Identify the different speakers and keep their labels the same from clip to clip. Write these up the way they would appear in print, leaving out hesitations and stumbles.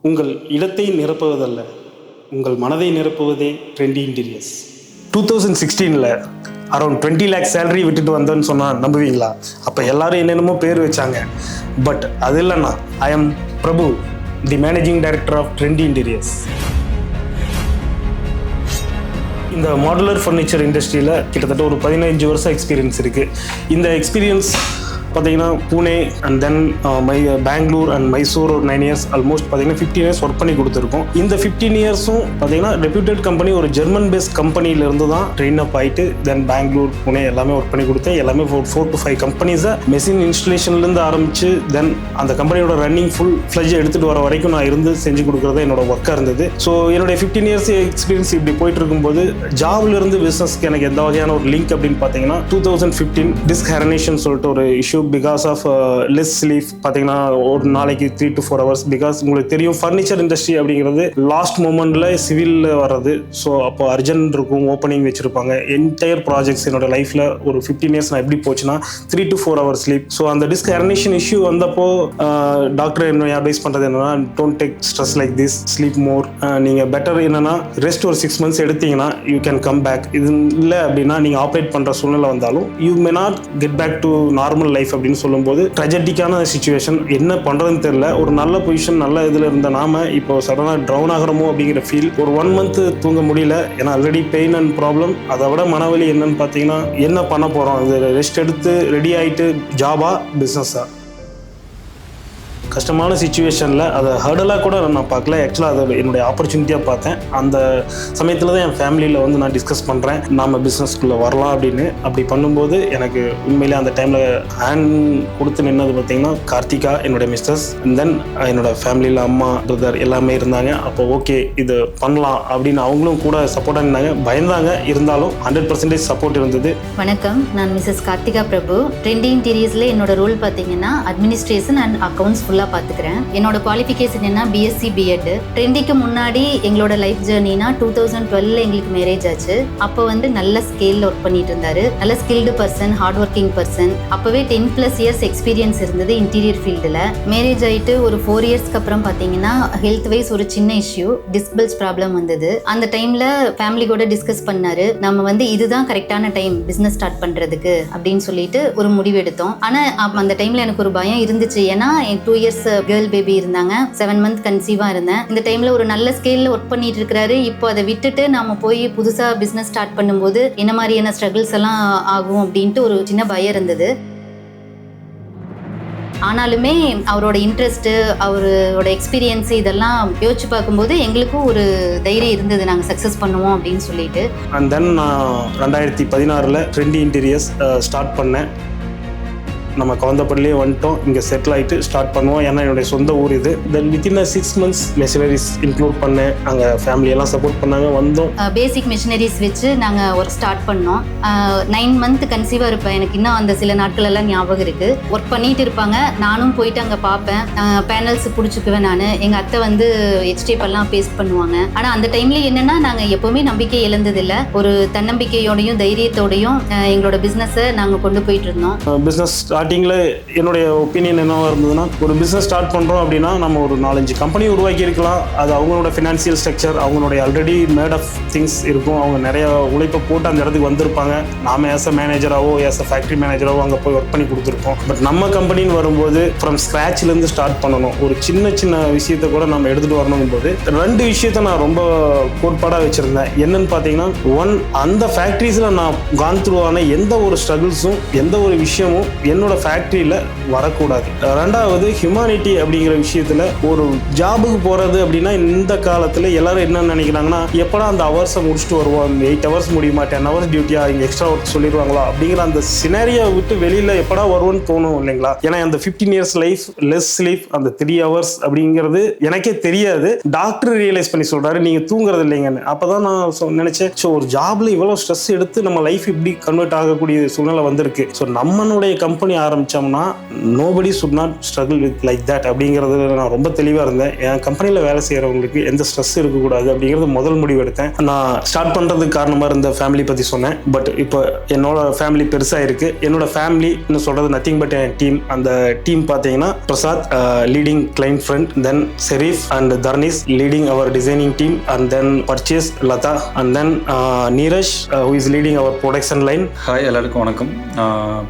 Speaker 1: உங்கள் இடத்தை நிரப்புவதல்ல, உங்கள் மனதை நிரப்புவதே trendy interiors. 2016 around 20 lakh salary விட்டுட்டு வந்தேன்னு சொன்னால் நம்புவீங்களா? அப்போ எல்லாரும் என்னென்னமோ பேர் வச்சாங்க. பட் அது இல்லைண்ணா, I am Prabhu, the managing director of Trendy Interiors. இந்த மாடுலர் ஃபர்னிச்சர் இண்டஸ்ட்ரியில் கிட்டத்தட்ட ஒரு 15 வருஷம் எக்ஸ்பீரியன்ஸ் இருக்குது. இந்த எக்ஸ்பீரியன்ஸ் பார்த்தீங்கன்னா Pune and then Bangalore and Mysore ஒரு 9 years, ஆல்மோஸ்ட் பார்த்தீங்கன்னா 15 years ஒர்க் பண்ணி கொடுத்துருக்கோம். இந்த 15 yearsம் பார்த்தீங்கன்னா ரெப்யூட்டட் கம்பெனி, ஒரு ஜெர்மன் பேஸ்ட் கம்பெனியிலேருந்து தான் ட்ரெயின் அப் ஆகிட்டு தென் பெங்களூர் பூனே எல்லாமே ஒர்க் பண்ணி கொடுத்தேன். எல்லாமே 4 to 5 கம்பெனிஸை மெஷின் இன்ஸ்டலேஷன்லேருந்து ஆரம்பித்து தென் அந்த கம்பெனியோட ரன்னிங் ஃபுல் ஃப்ளஜ் எடுத்துகிட்டு வர வரைக்கும் நான் இருந்து செஞ்சு கொடுக்குறது என்னோட ஒர்க்காக இருந்தது. ஸோ என்னுடைய 15 years எக்ஸ்பீரியன்ஸ் இப்படி போயிட்டு இருக்கும்போது ஜாப்லேருந்து பிஸ்னஸ்க்கு எனக்கு எந்த வகையான ஒரு லிங்க் அப்படின்னு பார்த்தீங்கன்னா 2015 டிஸ்க் ஹெரனேஷன் சொல்லிட்டு ஒரு issue because of less sleep. பார்த்தீங்கன்னா ஒரு நாளைக்கு 3 to 4 hours. பிகாஸ் உங்களுக்கு தெரியும் ஃபர்னிச்சர் இண்டஸ்ட்ரி அப்படிங்கிறது லாஸ்ட் மூமெண்ட்டில் சிவிலில் வர்றது. ஸோ அப்போ அர்ஜென்ட் இருக்கும், ஓப்பனிங் வச்சுருப்பாங்க. என்டையர் ப்ராஜெக்ட்ஸ் என்னோட லைஃப்பில் ஒரு 15 years நான் எப்படி போச்சுன்னா 3 to 4 hours ஸ்லீப். ஸோ அந்த டிஸ்க் ஹெரனேஷன் இஷ்யூ வந்தப்போ டாக்டர் என்ன அட்வைஸ் பண்ணுறது என்னன்னா, don't take stress like this, sleep more. நீங்கள் பெட்டர் என்னன்னா ரெஸ்ட் ஒரு 6 months எடுத்தீங்கன்னா யூ கேன் கம் பேக். இது இல்லை அப்படின்னா நீங்கள் ஆப்ரேட் பண்ணுற சூழ்நிலை வந்தாலும் you may not get back to normal life அப்படின்னு சொல்லும்போது ட்ரெஜடிக்கான சிச்சுவேஷன். என்ன பண்ணுறதுன்னு தெரியல. ஒரு நல்ல பொசிஷன், நல்ல இதில் இருந்த நாம இப்போ சடனாக ட்ரவுன் ஆகிறோமோ அப்படிங்கிற ஃபீல். ஒரு 1 month தூங்க முடியல. ஏன்னா ஆல்ரெடி பெயின் அண்ட் ப்ராப்ளம். அதை விட மனவலி என்னன்னு பார்த்தீங்கன்னா, என்ன பண்ண போகிறோம், இது ரெஸ்ட் எடுத்து ரெடி ஆகிட்டு ஜாபா பிஸ்னஸா? கஷ்டமான சுச்சுவேஷனில் அதை ஹர்டலாக கூட நான் பார்க்கல. ஆக்சுவலாக அதை என்னுடைய ஆப்பர்ச்சுனிட்டியாக பார்த்தேன். அந்த சமயத்தில் தான் என் ஃபேமிலியில் வந்து நான் டிஸ்கஸ் பண்ணுறேன், நாம் பிஸ்னஸ்க்குள்ளே வரலாம் அப்படின்னு. அப்படி பண்ணும்போது எனக்கு உண்மையிலே அந்த டைமில் ஹேண்ட் கொடுத்து நின்னது பார்த்திங்கன்னா கார்த்திகா, என்னுடைய மிஸ்டர்ஸ், அண்ட் தென் என்னோடய ஃபேமிலியில் அம்மா, பிரதர் எல்லாமே இருந்தாங்க. அப்போ ஓகே இது பண்ணலாம் அப்படின்னு அவங்களும் கூட சப்போர்ட்டாக இருந்தாங்க. பயந்தாங்க, இருந்தாலும் 100% சப்போர்ட் இருந்தது.
Speaker 2: வணக்கம், நான் மிஸ்ஸஸ் கார்த்திகா பிரபு. ட்ரெண்டி இன்டீரியர்ஸில் என்னோட ரோல் பார்த்தீங்கன்னா அட்மினிஸ்ட்ரேஷன் அண்ட் அக்கௌண்ட்ஸ் ஃபுல்லாக பார்த்துக்கிறேன். என்னோட குவாலிஃபிகேஷன் என்ன, பிஎஸ்சி பிஎட். ட்ரெண்டிக்கு முன்னாடி எங்களோட லைஃப் ஜேர்னினா 2012 எங்களுக்கு மேரேஜ் ஆச்சு. அப்போ வந்து நல்ல ஸ்கேலில் ஒர்க் பண்ணிட்டு இருந்தாரு. நல்ல skilled person, hard working person. அப்போவே 10+ years எக்ஸ்பீரியன்ஸ் இருந்தது இன்டீரியர் ஃபீல்டில். மேரேஜ் ஆகிட்டு ஒரு 4 yearsக்கு அப்புறம் பார்த்தீங்கன்னா ஹெல்த் வைஸ் ஒரு சின்ன இஷ்யூ, டிஸ்க் பல்ஜ் ப்ராப்ளம் வந்தது. அந்த டைமில் ஃபேமிலி கூட டிஸ்கஸ் பண்ணாரு, நம்ம வந்து இதுதான் கரெக்டான டைம் பிஸ்னஸ் ஸ்டார்ட் பண்ணுறதுக்கு அப்படின்னு சொல்லிட்டு ஒரு முடிவு எடுத்தோம். ஆனால் அந்த டைமில் எனக்கு ஒரு பயம் இருந்துச்சு. ஏன்னா 2 years கேர்ள் பேபி இருந்தாங்க, 7 month கன்சீவா இருந்தேன். இந்த டைம்ல ஒரு நல்ல ஸ்கேல்ல ஒர்க் பண்ணிட்டு இருக்காரு. இப்போ அதை விட்டுட்டு நாம போய் புதுசா பிசினஸ் ஸ்டார்ட் பண்ணும்போது என்ன மாதிரியான ஸ்ட்ரகிள்ஸ் எல்லாம் ஆகும் அப்படின்ட்டு ஒரு சின்ன பயம் இருந்தது. ஆனாலுமே அவரோட இன்ட்ரெஸ்ட், அவரோட எக்ஸ்பீரியன்ஸ் இதெல்லாம் யோசிச்சு பார்க்கும்போது எங்களுக்கும் ஒரு தைரியம் இருந்தது, நாங்கள் சக்ஸஸ் பண்ணுவோம் அப்படின்னு சொல்லிட்டு.
Speaker 1: அண்ட் தென் நான் 2016 ட்ரெண்டி இன்டீரியர்ஸ் ஸ்டார்ட் பண்ணேன். நம்ம கவுந்தப்படிலே வந்துட்டோம், இங்கே செட்டில் ஆகிட்டு ஸ்டார்ட் பண்ணுவோம். ஏன்னா என்னுடைய சொந்த ஊர் இது. தென் வித்தின் 6 months மெஷினரிஸ் இன்க்ளூட் பண்ணேன். அங்கே ஃபேமிலியெல்லாம் சப்போர்ட் பண்ணாங்க, வந்தோம்.
Speaker 2: பேசிக் மெஷினரிஸ் வச்சு நாங்கள் ஒர்க் ஸ்டார்ட் பண்ணோம். 9 month கன்சீவாக இருப்பேன். எனக்கு இன்னும் அந்த சில நாட்கள் எல்லாம் ஞாபகம் இருக்குது. ஒர்க் பண்ணிட்டு இருப்பாங்க, நானும் போயிட்டு அங்கே பார்ப்பேன். பேனல்ஸ் பிடிச்சிக்குவேன் நான். எங்கள் அத்தை வந்து HTP எல்லாம் பேஸ்ட் பண்ணுவாங்க. ஆனால் அந்த டைமில் என்னென்னா நாங்கள் எப்போவுமே நம்பிக்கை இழந்ததில்லை. ஒரு தன்னம்பிக்கையோடையும் தைரியத்தோடையும் எங்களோட பிஸ்னஸை நாங்கள் கொண்டு போயிட்டு இருந்தோம்.
Speaker 1: பிஸ்னஸ் ஸ்டார்டிங்கில் என்னுடைய ஒப்பீனியன் என்னவாக இருந்ததுன்னா, ஒரு பிஸ்னஸ் ஸ்டார்ட் பண்ணுறோம் அப்படின்னா நம்ம ஒரு 4-5 கம்பெனி உருவாக்கி இருக்கலாம். அது அவங்களோட ஃபினான்சியல் ஸ்ட்ரக்சர், அவங்களுடைய ஆல்ரெடி மேட் ஆஃப் திங்ஸ் இருக்கும். அவங்க நிறைய உழைப்பை போட்டு அந்த இடத்துக்கு வந்திருப்பாங்க. நாம் ஏஸ் அ மேனேஜராகவோ ஏஸ் அ ஃபேக்ட்ரி மேனேஜராகவோ அங்கே போய் ஒர்க் பண்ணி கொடுத்துருக்கோம். பட் நம்ம கம்பெனின்னு வரும்போது ஃப்ரம் ஸ்க்ராட்ச்லேருந்து ஸ்டார்ட் பண்ணணும். ஒரு சின்ன சின்ன விஷயத்தை கூட நம்ம எடுத்துகிட்டு வரணும் போது 2 விஷயத்தை நான் ரொம்ப கோட்பாடாக வச்சுருந்தேன். என்னன்னு பார்த்தீங்கன்னா, 1, அந்த ஃபேக்ட்ரிஸில் நான் கான் த்ரூ ஆன எந்த ஒரு ஸ்ட்ரகிள்ஸும் எந்த ஒரு விஷயமும் என்னோட ஃபேக்ட்ரியில் வரக்கூடாது. 2வது ஹியூமானிட்டி அப்படிங்கிற விஷயத்தில், ஒரு ஜாபுக்கு போகிறது அப்படின்னா இந்த காலத்தில் எல்லாரும் என்ன நினைக்கிறாங்கன்னா, எப்படா அந்த ஹவர்ஸை முடிச்சுட்டு வருவோம், 8 hours முடியுமா, 10 hours டியூட்டியா, இங்கே எக்ஸ்ட்ரா ஒர்க் சொல்லிடுவாங்களா அப்படிங்கிற அந்த சினாரியை விட்டு வெளியில் எப்படா வருவோன்னு தோணும் இல்லைங்களா? ஏன்னா அந்த 15 years லைஃப், லெஸ் ஸ்லீப், அந்த 3 hours அப்படிங்கிறது எனக்கே தெரியாது. டாக்டர் ரியலைஸ் பண்ணி சொல்கிறாரு, நீங்கள் தூங்குறது இல்லைங்கன்னு. அப்போ தான் நான் நினச்சேன், ஸோ ஒரு ஜாபில் இவ்வளோ ஸ்ட்ரெஸ் எடுத்து நம்ம லைஃப் இப்படி கன்வெர்ட் ஆகக்கூடிய சூழ்நிலை வந்திருக்கு. ஸோ நம்மளுடைய கம்பெனி ஆரம்பித்தோம்னா nobody should not struggle with like that அப்படிங்கிறது நான் ரொம்ப தெளிவாக இருந்தேன். என் கம்பெனியில் வேலை செய்கிறவங்களுக்கு எந்த ஸ்ட்ரெஸ் இருக்கக்கூடாது அப்படிங்கிறது முதல் முடிவு எடுத்தேன். நான் ஸ்டார்ட் பண்ணுறதுக்கு காரணமாக இருந்த ஃபேமிலி பற்றி சொன்னேன். பட் இப்போ என்னோட ஃபேமிலி பெருசாக இருக்குது. என்னோட ஃபேமிலி இன்னும் சொல்கிறது நத்திங் பட் என் டீம். அந்த டீம் பார்த்தீங்கன்னா Prasad leading client front, then Sherif and Tharnis leading our designing team, and then purchase Latha, and then Neeraj who is leading our production line.
Speaker 3: Hi எல்லாருக்கும் வணக்கம்.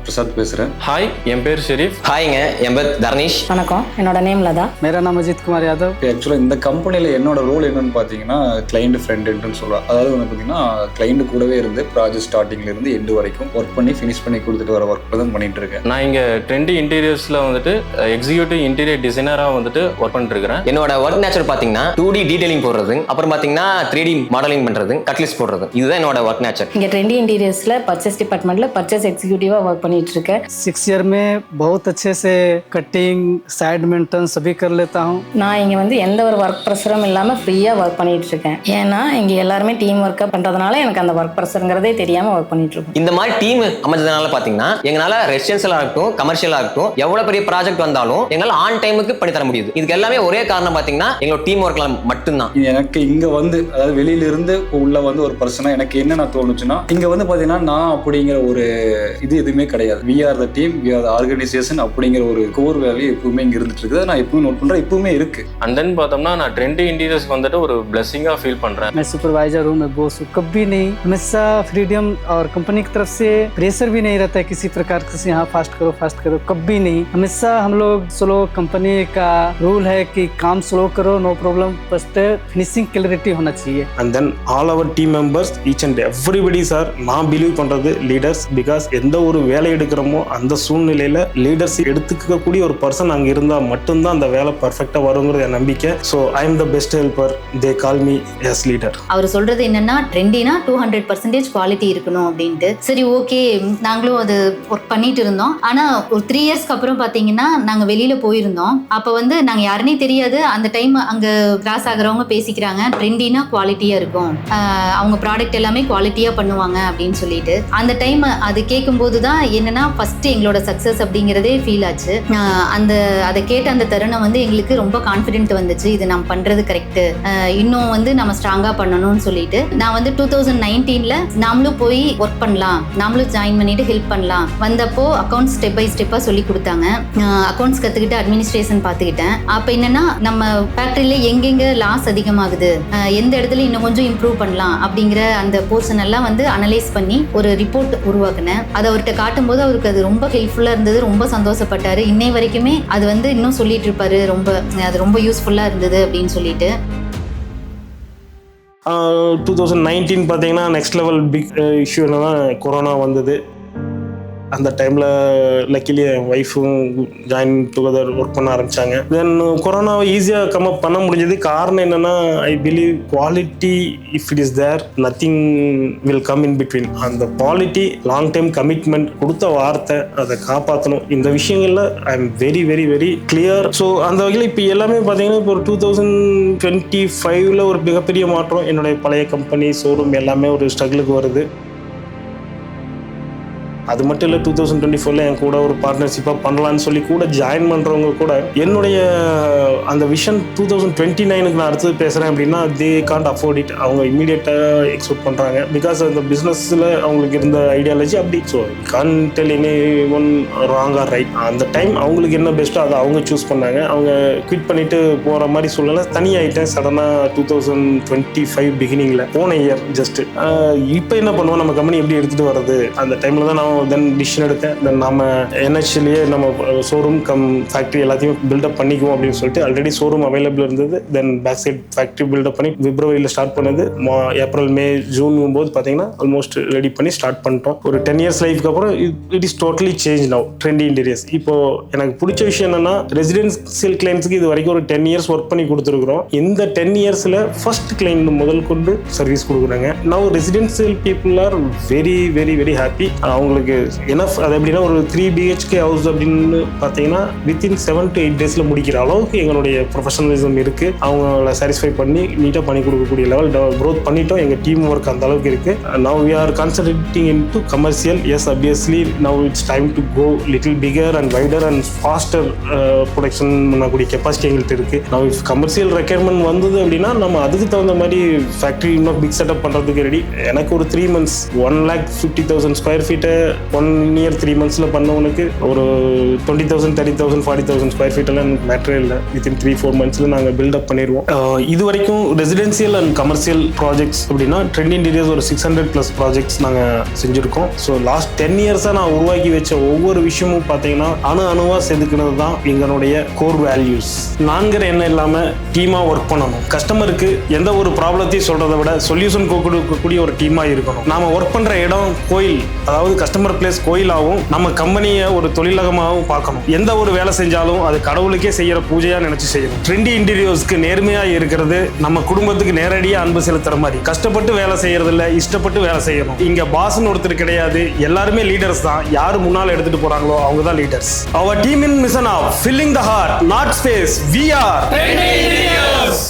Speaker 3: பிரசாத் பேசுகிறேன்.
Speaker 4: ஹாய், என் பேர் ஷெரீஃப்.
Speaker 5: ஹாய்ங்க, என் பேர் தர்னிஷ்.
Speaker 6: வணக்கம், என்னோட நேம் லதா.
Speaker 7: मेरा नाम अजीत कुमार यादव.
Speaker 3: ஆக்சுவலாக இந்த கம்பெனியில் என்னோட ரோல் என்னன்னு பார்த்தீங்கன்னா கிளைண்ட் ஃப்ரெண்டுன்னு சொல்கிறேன். அதாவது வந்து பார்த்தீங்கன்னா கிளைண்ட் கூடவே இருந்து ப்ராஜெக்ட் ஸ்டார்டிங்லேருந்து எண்டு வரைக்கும் ஒர்க் பண்ணி ஃபினிஷ் பண்ணி கொடுத்துட்டு வர ஒர்க் தான் பண்ணிட்டு இருக்கேன்.
Speaker 4: நான் இங்கே ட்ரெண்டி இன்டீரியர்ஸில் வந்துட்டு எக்ஸிக்யூட்டிவ் இன்டீரியர் டிசைனராக வந்துட்டு ஒர்க் பண்ணிட்டு இருக்கிறேன்.
Speaker 5: என்னோட ஒர்க் நேச்சர் பார்த்தீங்கன்னா 2D டீடைலிங் போடுறது, அப்புறம் பார்த்தீங்கன்னா 3D மாடலிங் பண்ணுறது, கட்லிஸ்ட் போடுறது. இதுதான் என்னோட ஒர்க் நேச்சர்.
Speaker 6: இங்கே ட்ரெண்டி இன்டீரியர்ஸில் பர்ச்சேஸ் டிபார்ட்மெண்ட்டில் பர்ச்சேஸ் எக்ஸிக்யூட்டிவாக ஒர்க் பண்ணிட்டு இருக்கேன்.
Speaker 7: 6 ईयर में बहुत अच्छे से कटिंग साइड मेंटेन सभी कर लेता हूँ.
Speaker 6: நான் இங்கே வந்து எந்த ஒரு ஒர்க் ப்ரெஷரும் இல்லாமல் ஃப்ரீயாக ஒர்க் பண்ணிட்டு இருக்கேன். ஏன்னா இங்கே எல்லாருமே டீம் ஒர்க்காக பண்ணுறதுனால எனக்கு அந்த ஒர்க் ப்ரெஷருங்கிறதே தெரியாமல் ஒர்க் பண்ணிட்டு இருக்கோம்.
Speaker 5: இந்த மாதிரி டீம் அமைஞ்சதுனால பார்த்தீங்கன்னா எங்களால் ரெசிடென்ஷியலாக இருக்கட்டும், கமர்ஷியலாக இருக்கட்டும், எவ்வளோ பெரிய ப்ராஜெக்ட் வந்தாலும் எங்களால் ஆன் டைமுக்கு பண்ணி தர முடியுது. இதுக்கு எல்லாமே ஒரே காரணம் பார்த்தீங்கன்னா எங்களோட டீம் ஒர்க்ல மட்டும்தான்.
Speaker 3: எனக்கு இங்கே வந்து அதாவது வெளியிலிருந்து உள்ள வந்து ஒரு பர்சனாக எனக்கு என்ன தோணுச்சுன்னா இங்கே வந்து பார்த்தீங்கன்னா நான் அப்படிங்கிற ஒரு இது எதுவுமே கிடையாது. We are the team, we are the organization அப்படிங்கிற ஒரு கோர் வேல்யூ எப்பவுமே இங்கே இருந்துட்டு இருக்குது. நான் எப்பவும் நோட் பண்ணுறேன், எப்பவுமே இருக்கு.
Speaker 4: அண்ட் தென் பார்த்தோம்னா நான் ட்ரெண்டி இன்டீரியர்ஸ்க்கு வந்துட்டு ஒரு பிளெஸிங்காக ஃபீல் பண்ணுறேன்.
Speaker 7: मैं सुपरवाइजर हूँ, मैं बॉस हूँ. कभी नहीं, हमेशा फ्रीडम और कंपनी की तरफ से प्रेशर भी नहीं रहता है किसी प्रकार से यहाँ फास्ट करो, कभी नहीं. हमेशा हम लोग स्लो, कंपनी का रूल है कि काम स्लो करो, no problem, first finishing clarity होना चाहिए.
Speaker 1: And then all our team members, each and everybody are நான் பிலீவ் பண்ணுறது லீடர்ஸ். பிகாஸ் எந்த ஒரு வேலை எடுக்கிறோமோ அந்த சூழ்நிலையில் லீடர்ஸ் எடுத்துக்கக்கூடிய ஒரு பர்சன் அங்கே இருந்தால் மட்டும்தான் அந்த வேலை பர்ஃபெக்டாக வருங்கிறது என் நம்பிக்கை. So I am the best helper, they call me as leader.
Speaker 2: அவர் சொல்றது என்னன்னா ட்ரெண்டினா 200% குவாலிட்டி இருக்கணும் அப்படின்ட்டு. சரி, ஓகே, நாங்களும் அது ஒர்க் பண்ணிட்டு இருந்தோம். ஆனா ஒரு 3 இயர்ஸ்க்கு அப்புறம் பாத்தீங்கன்னா நாங்க வெளியில போயிருந்தோம். அப்ப வந்து நாங்க யாருன்னே தெரியாது. அந்த டைம் அங்க கிராஸ் ஆகுறவங்க பேசிக்கிறாங்க, ட்ரெண்டினா குவாலிட்டியா இருக்கும், அவங்க ப்ராடக்ட் எல்லாமே குவாலிட்டியா பண்ணுவாங்க அப்படின்னு சொல்லிட்டு. அந்த டைம் அது கேட்கும்போது தான் என்னன்னா ஃபர்ஸ்ட் எங்களோட சக்சஸ் அப்படிங்கிறதே ஃபீல் ஆச்சு. அதை கேட்ட அந்த தருணம் வந்து எங்களுக்கு ரொம்ப கான்ஃபிடென்ட் வந்துச்சு, இது நம்ம பண்றது கரெக்ட், இன்னும் வந்து நம்ம ஸ்ட்ராங்கா பண்ணணும்னு சொல்லிட்டு. நான் வந்து 2019ல நாமளும் போய் ஒர்க் பண்ணலாம், நாமளும் ஜாயின் பண்ணிட்டு ஹெல்ப் பண்ணலாம் வந்தப்போ அக்கௌண்ட்ஸ் ஸ்டெப் பை ஸ்டெப்பா சொல்லி கொடுத்தாங்க. அக்கௌண்ட்ஸ் கத்துக்கிட்டு அட்மினிஸ்ட்ரேஷன் பார்த்துக்கிட்டேன். அப்ப என்னன்னா நம்ம ஃபேக்டரியில எங்கெங்க லாஸ் அதிகமாகுது, எந்த இடத்துல இன்னும் கொஞ்சம் இம்ப்ரூவ் பண்ணலாம் அப்படிங்கிற அந்த போர்ஷன் எல்லாம் வந்து அனலைஸ் பண்ணி ஒரு ரிப்போர்ட் உருவாக்குனேன். அதை அவர்கிட்ட காட்டும் போது அவருக்கு அது ரொம்ப ஹெல்ப்ஃபுல்லா இருந்தது, ரொம்ப சந்தோஷப்பட்டாரு. இன்னை வரைக்குமே அது வந்து இன்னும் சொல்லிட்டு இருப்பாரு, அது ரொம்ப யூஸ்ஃபுல்லா இருந்தது அப்படின்னு சொல்லிட்டு.
Speaker 1: 2019 பார்த்தீங்கன்னா நெக்ஸ்ட் லெவல் பிக் இஷ்யூ என்னன்னா கொரோனா வந்தது. அந்த டைமில் லக்கிலி என் ஒய்ஃபும் ஜாயின் டுகெதர் ஒர்க் பண்ண ஆரம்பித்தாங்க. தென் கொரோனாவை ஈஸியாக கம் அப் பண்ண முடிஞ்சது. காரணம் என்னென்னா I believe quality if it is there nothing will come in between. அந்த குவாலிட்டி, லாங் டைம் கமிட்மெண்ட், கொடுத்த வார்த்தை, அதை காப்பாற்றணும். இந்த விஷயங்களில் I am very very very clear. So அந்த வகையில் இப்போ எல்லாமே பார்த்தீங்கன்னா இப்போ ஒரு 2025ல் ஒரு மிகப்பெரிய மாற்றம். என்னுடைய பழைய கம்பெனி ஷோரூம் எல்லாமே ஒரு ஸ்ட்ரகிளுக்கு வருது. அது மட்டும் இல்லை, 2024ல் என் கூட ஒரு பார்ட்னர்ஷிப்பாக பண்ணலான்னு சொல்லி கூட ஜாயின் பண்ணுறவங்க கூட என்னுடைய அந்த விஷன் 2029க்கு நான் அடுத்தது பேசுகிறேன் அப்படின்னா தே காண்ட் அஃபோர்ட் இட். அவங்க இமீடியட்டாக எக்ஸ்பெக்ட் பண்ணுறாங்க. பிகாஸ் அந்த பிஸ்னஸில் அவங்களுக்கு இருந்த ஐடியாலஜி அப்படி. So can tell any one wrong or right. அந்த டைம் அவங்களுக்கு என்ன பெஸ்ட்டோ அதை அவங்க சூஸ் பண்ணாங்க. அவங்க குவிட் பண்ணிட்டு போகிற மாதிரி சூழ்நிலை தனியாகிட்டேன் சடனாக 2025 பிகினிங்கில், போன இயர் ஜஸ்ட்டு. இப்போ என்ன பண்ணுவோம், நம்ம கம்பெனி எப்படி எடுத்துகிட்டு வர்றது? அந்த டைமில் தான் நான் தென் டிசிஷன் எடுத்தேன். தென் நம்ம என்ஹெச்லேயே நம்ம ஷோரூம் கம் ஃபேக்ட்ரி எல்லாத்தையும் பில்டப் பண்ணிக்குவோம் அப்படின்னு சொல்லிட்டு ஆல்ரெடி ஷோரூம் அவைலபிள் இருந்தது. Then back side factory build up பண்ணி பிப்ரவரியில் ஸ்டார்ட் பண்ணது. ஏப்ரல் மே ஜூன் போது பார்த்தீங்கன்னா ஆல்மோஸ்ட் ரெடி பண்ணி ஸ்டார்ட் பண்ணிட்டோம். ஒரு 10 இயர்ஸ் லைஃப்க்கு அப்புறம் it is totally change now trendy interiors. இப்போ எனக்கு பிடிச்ச விஷயம் என்னன்னா ரெசிடென்சியல் கிளைண்ட்ஸுக்கு இது வரைக்கும் ஒரு 10 இயர்ஸ் ஒர்க் பண்ணி கொடுத்துருக்குறோம். இந்த 10 இயர்ஸில் ஃபர்ஸ்ட் கிளைண்ட் முதல் கொண்டு சர்வீஸ் கொடுக்குறாங்க. Now residential people are very very very happy. அவங்களுக்கு எங்களுக்கு எனஃப். அது எப்படின்னா ஒரு 3 BHK ஹவுஸ் அப்படின்னு பார்த்தீங்கன்னா வித்தின் 7 to 8 days முடிக்கிற அளவுக்கு எங்களுடைய ப்ரொஃபஷனலிசம் இருக்கு. அவங்கள சாட்டிஸ்ஃபை பண்ணி நீட்டாக பண்ணி கொடுக்கக்கூடிய லெவல் க்ரோத் பண்ணிட்டோம். எங்கள் டீம் ஒர்க் அந்த அளவுக்கு இருக்கு. Now we are concentrating in to commercial. Yes, obviously now it's time to go little bigger and wider and faster production பண்ணக்கூடிய கெப்பாசிட்டி எங்கள்கிட்ட இருக்கு. நவ் இஃப் கமர்ஷியல் ரெக்யர்மெண்ட் வந்தது அப்படின்னா நம்ம அதுக்கு தகுந்த மாதிரி ஃபேக்ட்ரி இன்னும் பிக் செட்டப் பண்ணுறதுக்கு ரெடி. எனக்கு ஒரு 3 months 1,50,000 square feet 1 year 3 months பண்ணவனுக்கு ஒரு 20,000 30,000 40,000 square feet எல்லாம் மேட்டரே இல்லை. வித்தின் 3-4 months நாங்கள் பில்டப் பண்ணிடுவோம். இது வரைக்கும் ரெசிடென்சியல் அண்ட் கமர்ஷியல் ப்ராஜெக்ட்ஸ் அப்படின்னா ட்ரெண்ட் இன்டீரியர்ஸ் ஒரு 600+ ப்ராஜெக்ட்ஸ் நாங்கள் செஞ்சுருக்கோம். ஸோ லாஸ்ட் 10 years நான் உருவாக்கி வச்ச ஒவ்வொரு விஷயமும் பார்த்தீங்கன்னா அணுவா செதுக்குனது தான் எங்களுடைய கோர் வேல்யூஸ். நான்கிற எண்ணம் இல்லாமல் டீமாக ஒர்க் பண்ணணும். கஸ்டமருக்கு எந்த ஒரு ப்ராப்ளத்தையும் சொல்கிறத விட சொல்யூஷன் கொடுக்கக்கூடிய ஒரு டீமாக இருக்கணும். நாம ஒர்க் பண்ணுற இடம் கோயில், அதாவது கஸ்டமர் பிளேஸ் கோயிலாகவும் நம்ம கம்பெனியை ஒரு தொழிலகமாகவும் பார்க்கணும். எந்த ஒரு வேலை செஞ்சாலும் அது கடவுளுக்கே செய்யற பூஜையா நினைச்சு செய்யணும். ட்ரெண்டி இன்டீரியர்ஸ்க்கு நேர்மையா இருக்கிறது நம்ம குடும்பத்துக்கு நேரடியா அன்பு செலுத்துற மாதிரி. கஷ்டப்பட்டு வேலை செய்யறது இல்ல, இஷ்டப்பட்டு வேலை செய்யணும். இங்க பாஸ்ன்னு ஒருத்தர் கிடையாது, எல்லாருமே லீடர்ஸ் தான். யாரு முன்னால எடுத்துட்டு போறாங்களோ அவங்க தான் leaders. Our team in mission of filling the heart, not space. We are Trendi Interiors.